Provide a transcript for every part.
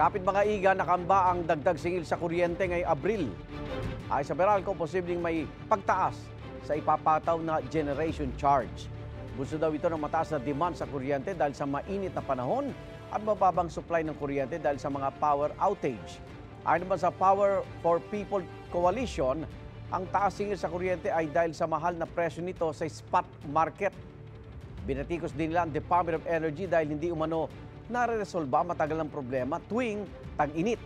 Kapit mga iga, nakamba ang dagdag singil sa kuryente ngayong Abril. Ay sa Meralco, posibleng may pagtaas sa ipapataw na generation charge. Gusto daw ito ng mataas na demand sa kuryente dahil sa mainit na panahon at mababang supply ng kuryente dahil sa mga power outage. Ayon naman sa Power for People Coalition, ang taas singil sa kuryente ay dahil sa mahal na presyo nito sa spot market. Binatikos din nila ang Department of Energy dahil hindi umano nare-resolba matagal ng problema tuwing tag-init.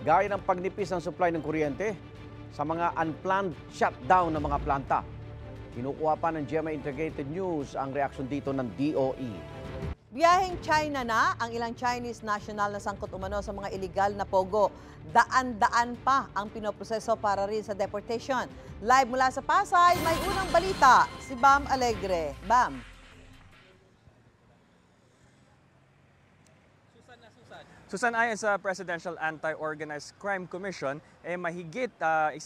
Gaya ng pagnipis ng supply ng kuryente sa mga unplanned shutdown ng mga planta. Kinukuha pa ng GMA Integrated News ang reaksyon dito ng DOE. Biyaheng China na ang ilang Chinese national na sangkot umano sa mga illegal na pogo. Daan-daan pa ang pinoproseso para rin sa deportation. Live mula sa Pasay, may unang balita si Bam Alegre. Bam. Susan, ayon sa Presidential Anti-Organized Crime Commission, mahigit 1,000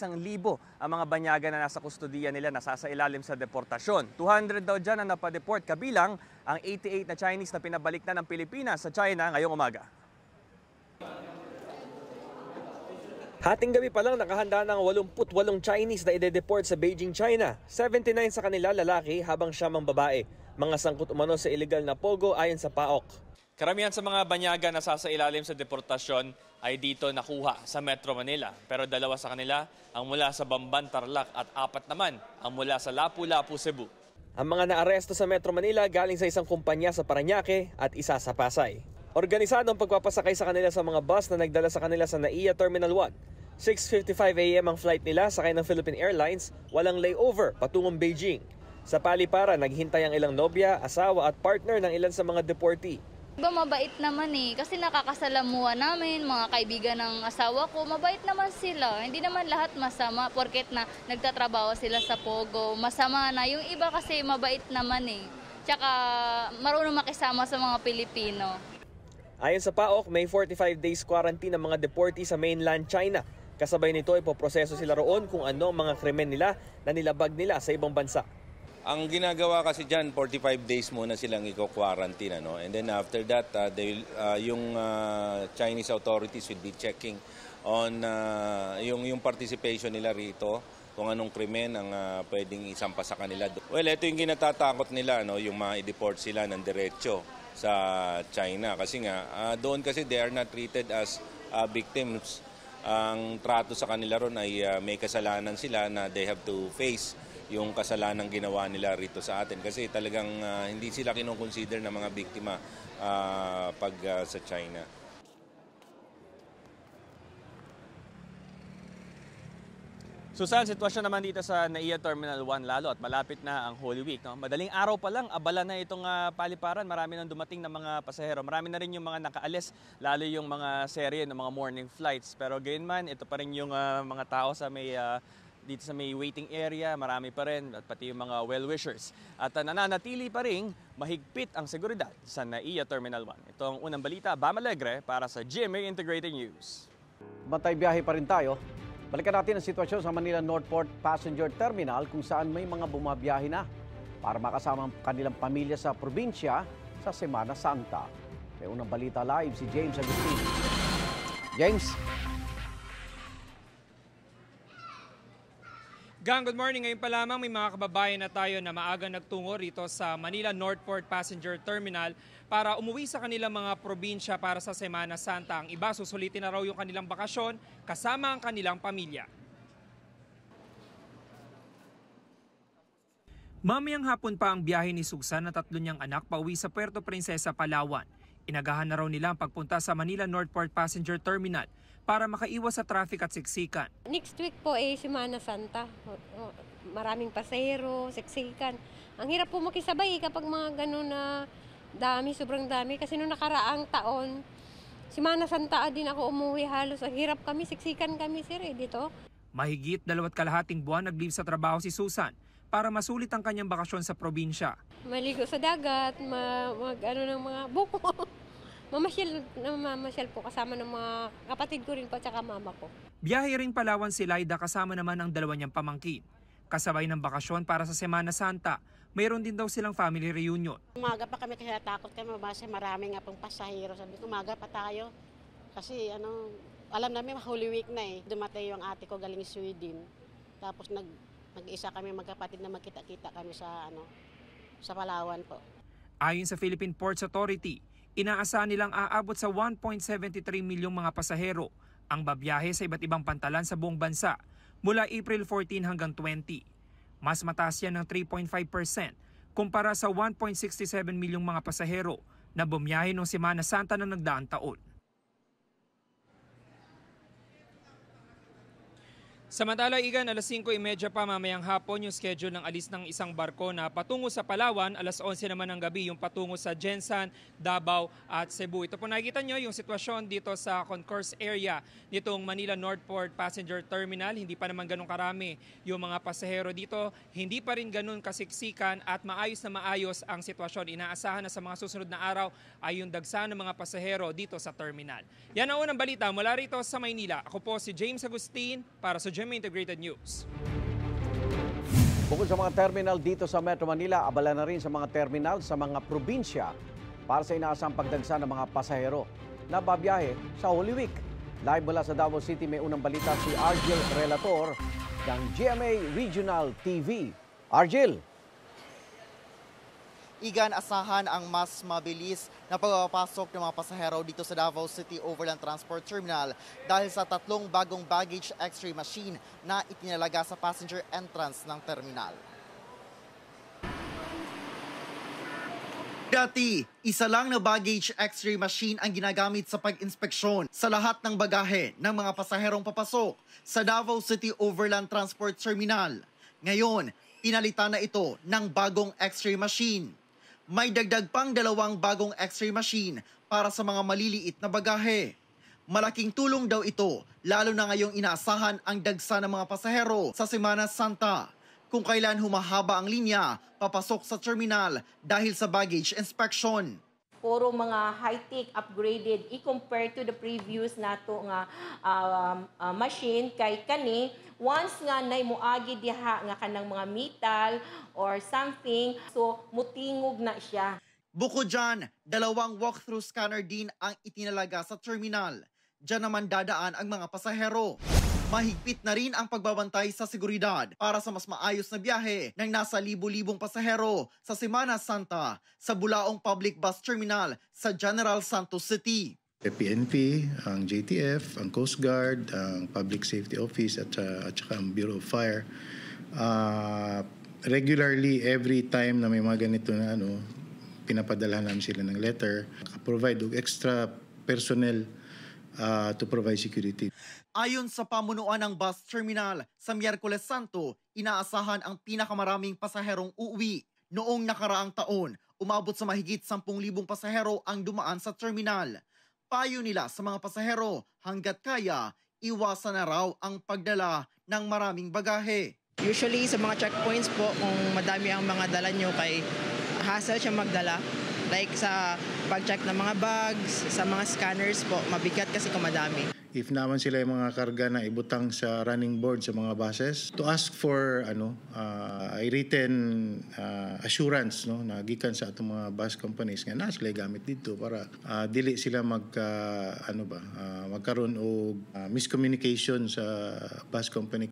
ang mga banyaga na nasa kustodiya nila nasasailalim sa deportasyon. 200 daw dyan ang napadeport, kabilang ang 88 na Chinese na pinabalik na ng Pilipinas sa China ngayong umaga. Hating gabi pa lang nakahanda ng 88 Chinese na ide-deport sa Beijing, China. 79 sa kanila lalaki habang 9 babae. Mga sangkot umano sa illegal na pogo ayon sa PAOK. Karamihan sa mga banyaga na sasailalim sa deportasyon ay dito nakuha sa Metro Manila. Pero 2 sa kanila ang mula sa Bamban, Tarlac at 4 naman ang mula sa Lapu-Lapu, Cebu. Ang mga naaresto sa Metro Manila galing sa isang kumpanya sa Parañaque at isa sa Pasay. Organisado ang pagpapasakay sa kanila sa mga bus na nagdala sa kanila sa NAIA Terminal 1. 6:55 a.m. ang flight nila sakay ng Philippine Airlines, walang layover patungong Beijing. Sa paliparan, naghintay ang ilang nobya, asawa at partner ng ilan sa mga deportee. Iba mabait naman kasi nakakasalamuha namin, mga kaibigan ng asawa ko, mabait naman sila. Hindi naman lahat masama porket na nagtatrabaho sila sa Pogo. Masama na. Yung iba kasi mabait naman Tsaka marunong makisama sa mga Pilipino. Ayon sa PAOK, may 45 days quarantine ang mga deportee sa mainland China. Kasabay nito, ipoproseso sila roon kung ano ang mga krimen nila na nilabag nila sa ibang bansa. Ang ginagawa kasi dyan, 45 days muna silang i-quarantine. And then after that, yung Chinese authorities will be checking on yung participation nila rito, kung anong krimen ang pwedeng isampa sa kanila. Well, ito yung ginatatakot nila, yung ma-deport sila ng diretso sa China. Kasi nga, doon kasi they are not treated as victims. Ang trato sa kanila ron ay may kasalanan sila na they have to face yung kasalanan ginawa nila rito sa atin. Kasi talagang hindi sila kinoconsider na mga biktima pag sa China. Susan, sitwasyon naman dito sa NAIA Terminal 1 lalo at malapit na ang Holy Week. Madaling araw pa lang, abala na itong paliparan. Marami nang dumating na mga pasahero. Marami na rin yung mga nakaalis, lalo yung mga serye ng mga morning flights. Pero gayon man, ito pa rin yung mga tao sa dito sa may waiting area, marami pa rin, at pati yung mga well-wishers. At nananatili pa rin mahigpit ang seguridad sa NAIA Terminal 1. Ito ang unang balita, Bam Alegre para sa GMA Integrated News. Bantay biyahe pa rin tayo. Balikan natin ang sitwasyon sa Manila Northport Passenger Terminal kung saan may mga bumabiyahe na para makasama ang kanilang pamilya sa probinsya sa Semana Santa. May unang balita live si James Agustin. James? Gang, good morning. Ngayon pa lamang may mga kababayan na tayo na maagang nagtungo rito sa Manila Northport Passenger Terminal para umuwi sa kanilang mga probinsya para sa Semana Santa. Ang iba susulitin na raw yung kanilang bakasyon kasama ang kanilang pamilya. Mamayang hapon pa ang biyahe ni Susan na 3 niyang anak pauwi sa Puerto Princesa, Palawan. Inagahan na raw nila ang pagpunta sa Manila Northport Passenger Terminal para makaiwas sa traffic at siksikan. Next week po Semana Santa. Maraming pasahero, siksikan. Ang hirap po makisabay kapag mga ganun na dami, sobrang dami. Kasi noong nakaraang taon, Semana Santa din ako umuwi halos. Ang hirap kami, siksikan kami dito. Mahigit 2.5 buwan nag-leave sa trabaho si Susan para masulit ang kanyang bakasyon sa probinsya. Maligo sa dagat, ng mga buko. Mamasyal po kasama ng mga kapatid ko rin po at saka mama ko. Biyahe rin Palawan si Laida kasama naman ang 2 niyang pamangkin. Kasabay ng bakasyon para sa Semana Santa, mayroon din daw silang family reunion. Umaga pa kami kasi natakot kami, base marami nga pong pasahero. Sabi ko, umaga pa tayo. Kasi alam namin Holy Week na eh. Dumatay yung ate ko galing Sweden. Tapos nag-isa kami magkapatid na magkita-kita kami sa Palawan po. Ayon sa Philippine Ports Authority, inaasahan nilang aabot sa 1.73 milyong mga pasahero ang babiyahe sa iba't ibang pantalan sa buong bansa mula April 14 hanggang 20. Mas mataas yan ng 3.5% kumpara sa 1.67 milyong mga pasahero na bumiyahe noong Semana Santa na nagdaang taon. Samantala, Igan, alas 5:30 pa mamayang hapon yung schedule ng alis ng isang barko na patungo sa Palawan. Alas 11 naman ng gabi yung patungo sa Gensan, Davao at Cebu. Ito po nakikita nyo yung sitwasyon dito sa concourse area nitong Manila Northport Passenger Terminal. Hindi pa naman ganun karami yung mga pasahero dito. Hindi pa rin ganun kasiksikan at maayos na maayos ang sitwasyon. Inaasahan na sa mga susunod na araw ay yung dagsa ng mga pasahero dito sa terminal. Yan ang unang balita mula rito sa Maynila. Ako po si James Agustin para sa GMA Integrated News. Bukod sa mga terminal dito sa Metro Manila, abala na rin sa mga terminal sa mga probinsya para sa inaasang pagdagsa ng mga pasahero na babiyahe sa Holy Week. Live mula sa Davao City, may unang balita si Argel Relator ng GMA Regional TV. Argel! Igan, asahan ang mas mabilis na pagpapasok ng mga pasahero dito sa Davao City Overland Transport Terminal dahil sa 3 bagong baggage x-ray machine na itinalaga sa passenger entrance ng terminal. Dati, isa lang na baggage x-ray machine ang ginagamit sa pag-inspeksyon sa lahat ng bagahe ng mga pasaherong papasok sa Davao City Overland Transport Terminal. Ngayon, pinalitan na ito ng bagong x-ray machine. May dagdag pang 2 bagong x-ray machine para sa mga maliliit na bagahe. Malaking tulong daw ito, lalo na ngayong inaasahan ang dagsa ng mga pasahero sa Semana Santa, kung kailan humahaba ang linya papasok sa terminal dahil sa baggage inspection. Puro mga high-tech upgraded i-compare to the previous nato nga machine kay kani once nga nay moagi diha nga kanang mga metal or something, so mutingog na siya. Bukod dyan, 2 walk-through scanner din ang itinalaga sa terminal. Diyan naman dadaan ang mga pasahero. Mahigpit na rin ang pagbabantay sa seguridad para sa mas maayos na biyahe ng nasa libu-libong pasahero sa Semana Santa sa Bulaong Public Bus Terminal sa General Santos City. PNP, ang JTF, ang Coast Guard, ang Public Safety Office at saka ang Bureau of Fire. Regularly, every time na may mga ganito na pinapadala namin sila ng letter, provide extra personnel to provide security. Ayon sa pamunuan ng bus terminal, sa Miyerkules Santo, inaasahan ang pinakamaraming pasaherong uuwi. Noong nakaraang taon, umabot sa mahigit 10,000 pasahero ang dumaan sa terminal. Payo nila sa mga pasahero, hanggat kaya, iwasan na raw ang pagdala ng maraming bagahe. Usually sa mga checkpoints po, kung madami ang mga dala nyo, kay hassle siya magdala. Like sa pag-check ng mga bags, sa mga scanners po, mabigat kasi kung madami. If naman sila yung mga karga na ibutang sa running board sa mga buses, to ask for written assurance na gikan sa atong mga bus companies nga na sila gamit dito para dili sila magkaroon og miscommunication sa bus company.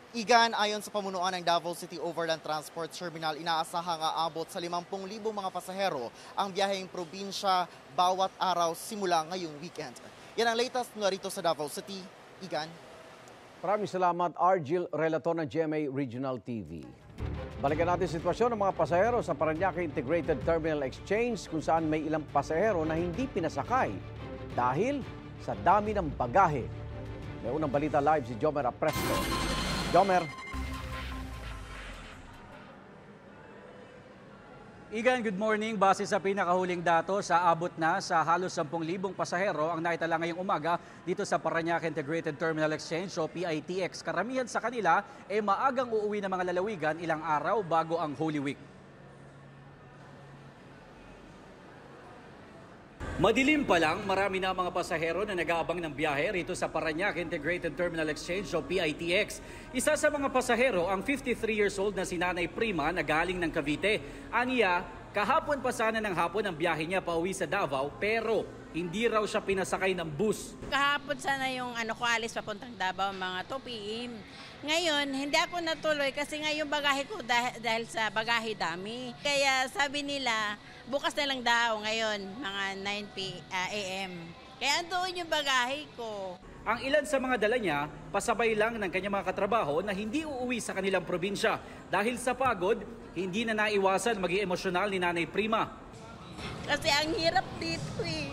Igan, ayon sa pamunuan ng Davao City Overland Transport Terminal, inaasahang aabot sa 50,000 mga pasahero ang biyaheng probinsya bawat araw simula ngayong weekend. Yan ang latest mula rito sa Davao City. Igan. Maraming salamat, Argel Relator ng GMA Regional TV. Balikan natin sitwasyon ng mga pasahero sa Parañaque Integrated Terminal Exchange kung saan may ilang pasahero na hindi pinasakay dahil sa dami ng bagahe. May unang balita live si Jomer Apresto. Jomer. Igan, good morning. Base sa pinakahuling datos, aabot na sa halos 10,000 pasahero ang naitala ngayong umaga dito sa Parañaque Integrated Terminal Exchange o PITX. Karamihan sa kanila ay maagang uuwi ng mga lalawigan ilang araw bago ang Holy Week. Madilim pa lang, marami na mga pasahero na nag-aabang ng biyahe rito sa Parañaque Integrated Terminal Exchange o PITX. Isa sa mga pasahero ang 53 years old na si Nanay Prima na galing ng Cavite. Aniya, Kahapon pa sana ng hapon ang biyahe niya pauwi sa Davao pero hindi raw siya pinasakay ng bus. Kahapon sana yung ko alis papuntang Davao mga 2 p.m. Ngayon, hindi ako natuloy kasi nga yung bagahe ko dahil sa bagahe dami. Kaya sabi nila, bukas na lang daw ngayon, mga 9 a.m. Kaya andoon yung bagahe ko. Ang ilan sa mga dala niya, pasabay lang ng kanyang mga katrabaho na hindi uuwi sa kanilang probinsya. Dahil sa pagod, hindi na naiwasan maging emosyonal ni Nanay Prima. Kasi ang hirap dito eh.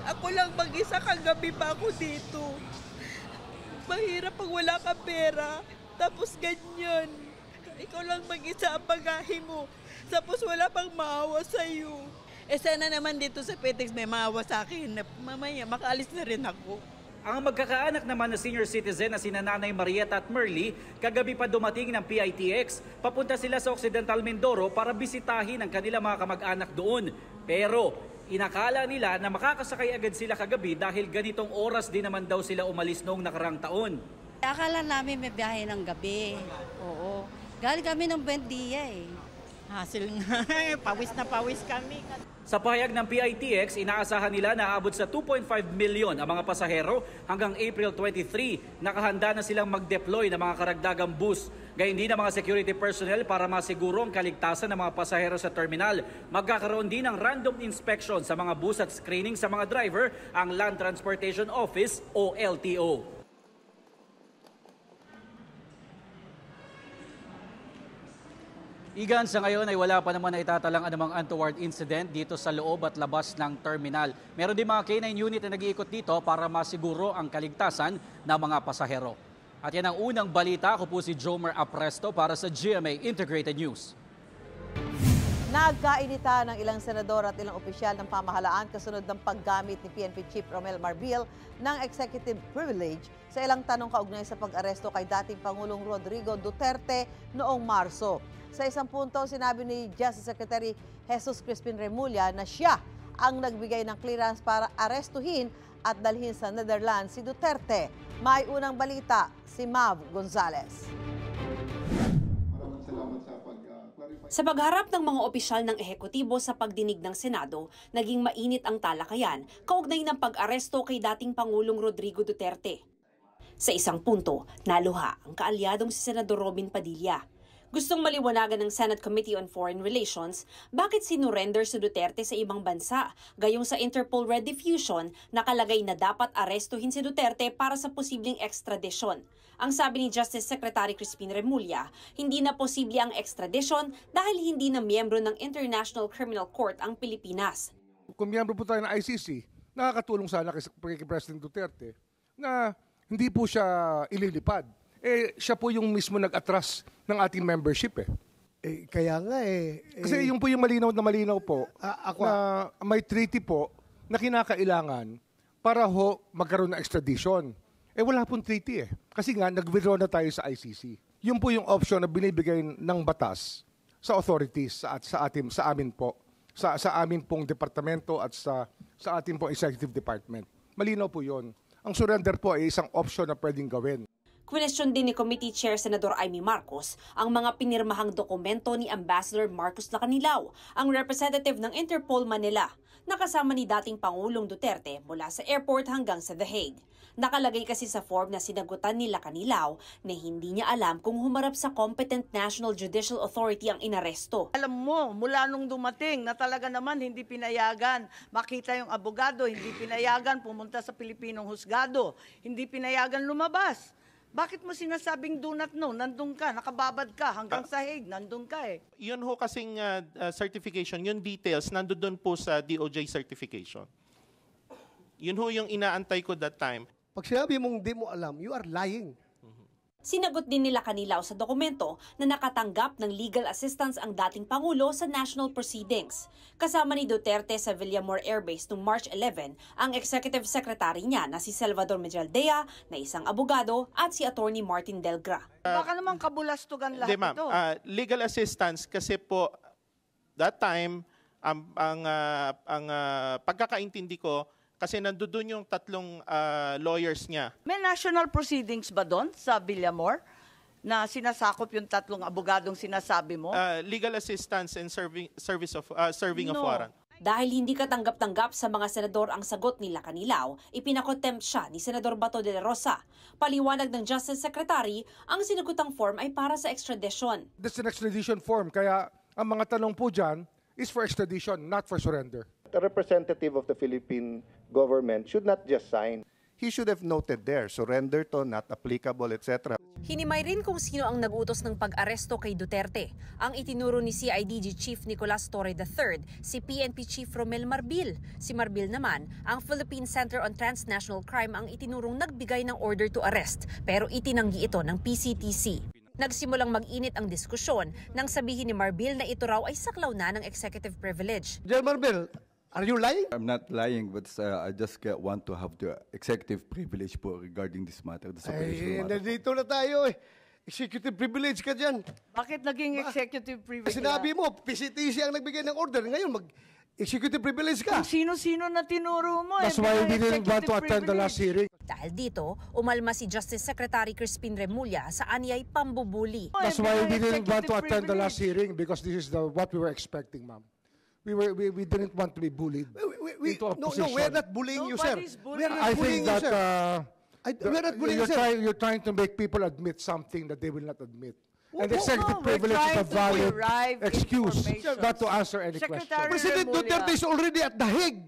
Ako lang mag-isa, kagabi pa ako dito. Mahirap pag wala ka pera, tapos ganyan. Ikaw lang mag-isa ang bagahe mo, tapos wala pang maawa sa'yo. Sana naman dito sa Petex may maawa sa akin na mamaya makaalis na rin ako. Ang magkakaanak naman na senior citizen na sina Nanay Marieta at Merly, kagabi pa dumating ng PITX, papunta sila sa Occidental Mindoro para bisitahin ang kanilang mga kamag-anak doon. Pero inakala nila na makakasakay agad sila kagabi dahil ganitong oras din naman daw sila umalis noong nakarang taon. Akala namin may biyahe ng gabi. Oo. Galing kami ng Buendia eh. Hassle nga. Pawis na pawis kami. Sa pahayag ng PITX, inaasahan nila na aabot sa 2.5 milyon ang mga pasahero hanggang April 23. Nakahanda na silang mag-deploy ng mga karagdagang bus. Gayun din ang mga security personnel para masiguro ang kaligtasan ng mga pasahero sa terminal. Magkakaroon din ng random inspection sa mga bus at screening sa mga driver ang Land Transportation Office o LTO. Igan, sa ngayon ay wala pa naman na itatalang anumang untoward incident dito sa loob at labas ng terminal. Meron din mga K9 unit na nag-iikot dito para masiguro ang kaligtasan ng mga pasahero. At yan ang unang balita. Ako po si Jomer Apresto para sa GMA Integrated News. Nagkainita ng ilang senador at ilang opisyal ng pamahalaan kasunod ng paggamit ni PNP Chief Romel Marbil ng executive privilege sa ilang tanong kaugnay sa pag-aresto kay dating Pangulong Rodrigo Duterte noong Marso. Sa isang punto, sinabi ni Justice Secretary Jesus Crispin Remulla na siya ang nagbigay ng clearance para arestuhin at dalhin sa Netherlands si Duterte. May unang balita, si Mav Gonzalez. Sa pagharap ng mga opisyal ng ehekutibo sa pagdinig ng Senado, naging mainit ang talakayan kaugnay ng pag-aresto kay dating Pangulong Rodrigo Duterte. Sa isang punto, naluha ang kaalyadong si Senador Robin Padilla. Gustong maliwanagan ng Senate Committee on Foreign Relations bakit sinurrender si Duterte sa ibang bansa, gayong sa Interpol Red Diffusion nakalagay na dapat arestuhin si Duterte para sa posibleng extradition. Ang sabi ni Justice Secretary Crispin Remulla, hindi na posible ang extradition dahil hindi na miyembro ng International Criminal Court ang Pilipinas. Kung miyembro po tayo ng ICC, nakakatulong sana kay President Duterte na hindi po siya ililipad. Siya po yung mismo nag-atras ng ating membership Kaya nga Kasi yung po yung malinaw po na may treaty po na kinakailangan para magkaroon ng extradition. Wala pong treaty Kasi nga nag-withdraw na tayo sa ICC. Yun po yung option na binibigay ng batas sa authorities sa amin po. Sa amin pong departamento at sa ating pong executive department. Malinaw po yun. Ang surrender po ay isang option na pwedeng gawin. Question din ni Committee Chair Senador Amy Marcos ang mga pinirmahang dokumento ni Ambassador Marcos Lacanilaw, ang representative ng Interpol Manila, nakasama ni dating Pangulong Duterte mula sa airport hanggang sa The Hague. Nakalagay kasi sa form na sinagutan ni Lacanilaw na hindi niya alam kung humarap sa Competent National Judicial Authority ang inaresto. Alam mo, mula nung dumating na talaga naman hindi pinayagan makita yung abogado, hindi pinayagan pumunta sa Pilipinong husgado, hindi pinayagan lumabas. Bakit mo sinasabing do not know? Nandun ka, nakababad ka, hanggang sa Hague, nandun ka Yun ho kasing certification, yung details, nandun po sa DOJ certification. Yun ho yung inaantay ko that time. Pag sinabi mong di mo alam, you are lying. Sinagot din nila Lacanilaw sa dokumento na nakatanggap ng legal assistance ang dating Pangulo sa national proceedings. Kasama ni Duterte sa Villamor Air Base noong March 11 ang executive secretary niya na si Salvador Mejaldea na isang abogado at si Attorney Martin Delgra. Baka naman kabulastugan lahat ito. Legal assistance kasi po that time ang pagkakaintindi ko kasi nandoon yung tatlong lawyers niya. May national proceedings ba doon sa Villamor? na sinasakop yung 3 abogadong sinasabi mo? Legal assistance and serving of No. warrant. Dahil hindi katanggap-tanggap sa mga senador ang sagot nila Kanilaw, ipinakontempt siya ni Senador Bato de la Rosa. Paliwanag ng Justice Secretary, ang sinagutang form ay para sa extradition. This is an extradition form, kaya ang mga tanong po dyan is for extradition, not for surrender. The representative of the Philippine government should not just sign. He should have noted there, surrender to, not applicable, etc. Hinimay rin kung sino ang nagutos ng pag-aresto kay Duterte. Ang itinuro ni CIDG Chief Nicolas Torre III, si PNP Chief Romel Marbil. Si Marbil naman, ang Philippine Center on Transnational Crime ang itinurong nagbigay ng order to arrest, pero itinanggi ito ng PCTC. Nagsimulang mag-init ang diskusyon nang sabihin ni Marbil na ito raw ay saklaw na ng executive privilege. General Marbil, are you lying? I'm not lying, but I just want to have the executive privilege po regarding this matter. The Nandito na tayo eh. Executive privilege ka dyan. Bakit naging executive privilege? Sinabi mo, PCTC ang nagbigay ng order. Ngayon, executive privilege ka. Kung sino-sino na tinuro mo. That's why we didn't want to attend the last hearing. Dahil dito, umalma si Justice Secretary Crispin Remulla sa anyay pambubuli. That's why we didn't want to attend the last hearing because this is what we were expecting, ma'am. We didn't want to be bullied into a position. No, we're not bullying you, sir. We're not I bullying think you, sir. We're not bullying you, sir. You're trying to make people admit something that they will not admit. And No, executive we're privilege is a trying to valid derive excuse information. not to answer any Secretary question. President Remulla. Duterte is already at The Hague.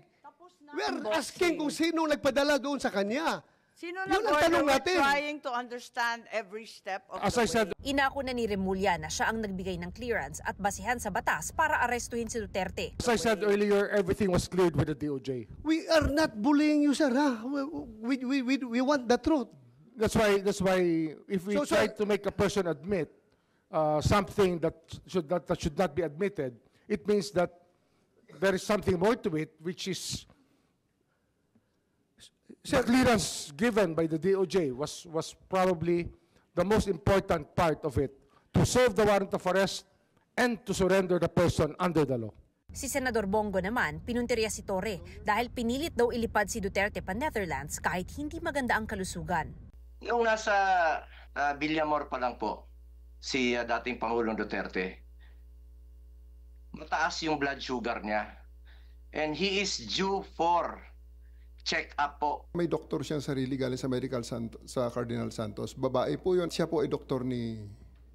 We're asking kung sino nagpadala doon sa kanya. Sino Yun ang tanong natin. We're trying to understand every step of As the I said, way. Inako na ni Remulla na siya ang nagbigay ng clearance at basihan sa batas para arestuhin si Duterte. as I said earlier, everything was cleared with the DOJ. We are not bullying you, sir. Ha? We want the truth. That's why if we try to make a person admit something that should not be admitted, it means that there is something more to it, which is the clearance given by the DOJ was probably the most important part of it, to serve the warrant of arrest and to surrender the person under the law. Si Senador Bongo naman, pinuntirya si Torre dahil pinilit daw ilipad si Duterte pa Netherlands kahit hindi maganda ang kalusugan. Nung nasa Villamor pa lang po, si dating Pangulong Duterte, mataas yung blood sugar niya. And he is due for check-up po. May doktor siyang sarili galing sa sa Cardinal Santos. Babae po yun. Siya po ay doktor ni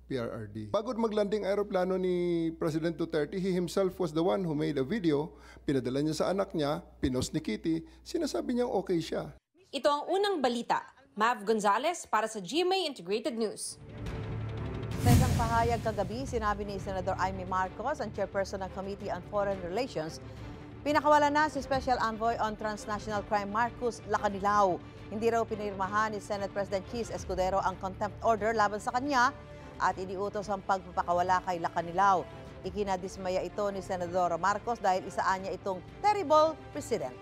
PRRD. Bago maglanding aeroplano ni President Duterte, he himself was the one who made a video. Pinadala niya sa anak niya, pinost ni Kitty. Sinasabi niyang okay siya. Ito ang unang balita. Mav Gonzalez para sa GMA Integrated News. Sa isang pahayag kagabi, sinabi ni Senador Amy Marcos, ang chairperson ng Committee on Foreign Relations, pinakawalan na si Special Envoy on Transnational Crime Marcos Lacanilao. Hindi raw pinirmahan ni Senate President Chis Escudero ang contempt order laban sa kanya at iniutos ang pagpapakawala kay Lacanilao. Ikinadismaya ito ni Senador Marcos dahil isaan niya itong terrible precedent.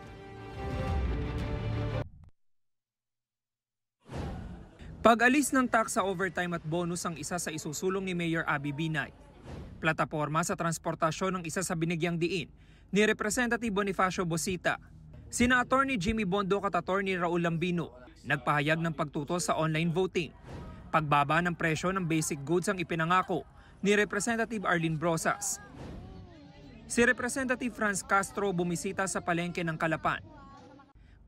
Pag-alis ng tax sa overtime at bonus ang isa sa isusulong ni Mayor Abby Binay. Plataporma sa transportasyon ng isa sa binigyang diin ni Representative Bonifacio Bosita. Sina Attorney Jimmy Bondo at Attorney Raul Lambino nagpahayag ng pagtuto sa online voting. Pagbaba ng presyo ng basic goods ang ipinangako ni Representative Arlene Brosas. Si Representative Franz Castro bumisita sa palengke ng Calapan.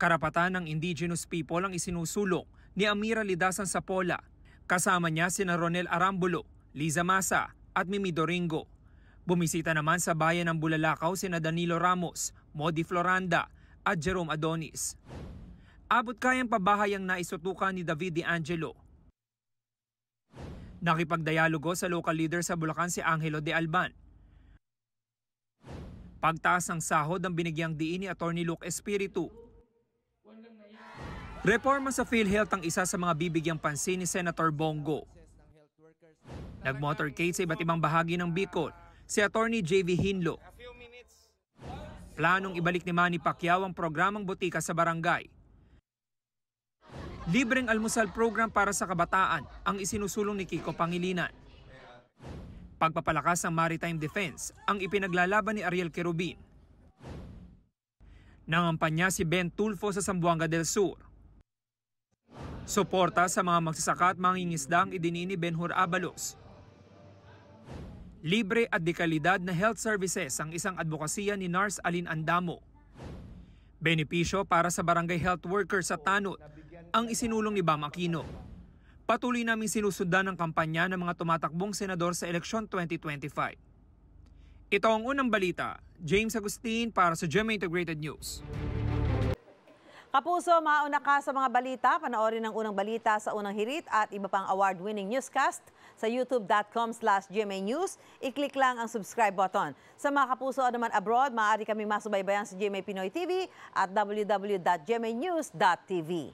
Karapatan ng indigenous people ang isinusulong ni Amira Lidasan Sapola. Kasama niya sina Ronel Arambulo, Liza Masa at Mimi Doringo. Bumisita naman sa bayan ng Bulalakaw sina Danilo Ramos, Modi Floranda at Jerome Adonis. Abot kayang pabahay ang naisutukan ni David De Angelo. Nakipagdialogo sa local leader sa Bulacan si Angelo De Alban. Pagtaas ng sahod ng binigyang diin ni Atty. Luke Espiritu. Reforma sa PhilHealth ang isa sa mga bibigyang pansin ni Senator Bongo. Nag-motorcade sa iba't ibang bahagi ng Bicol si Atty. J.V. Hinlo. Planong ibalik ni Manny Pacquiao ang programang Butika sa Barangay. Libreng almusal program para sa kabataan ang isinusulong ni Kiko Pangilinan. Pagpapalakas ng maritime defense ang ipinaglalaban ni Ariel Querubin. Nangampanya si Ben Tulfo sa Zamboanga del Sur. Suporta sa mga magsasaka at mangingisda ang idiniin ni Benhur Abalos. Libre at dekalidad na health services ang isang advokasya ni Nars Alin Andamo. Benepisyo para sa barangay health workers sa Tanod ang isinulong ni Bam Aquino. Patuloy naming sinusundan ang kampanya ng mga tumatakbong senador sa eleksyon 2025. Ito ang unang balita. James Agustin para sa GMA Integrated News. Kapuso, mauna ka sa mga balita. Panoorin ang unang balita sa unang hirit at iba pang award-winning newscast sa youtube.com/GMA News. I-click lang ang subscribe button. Sa mga kapuso naman abroad, maaari kami masubaybayan sa GMA Pinoy TV at www.gmanews.tv.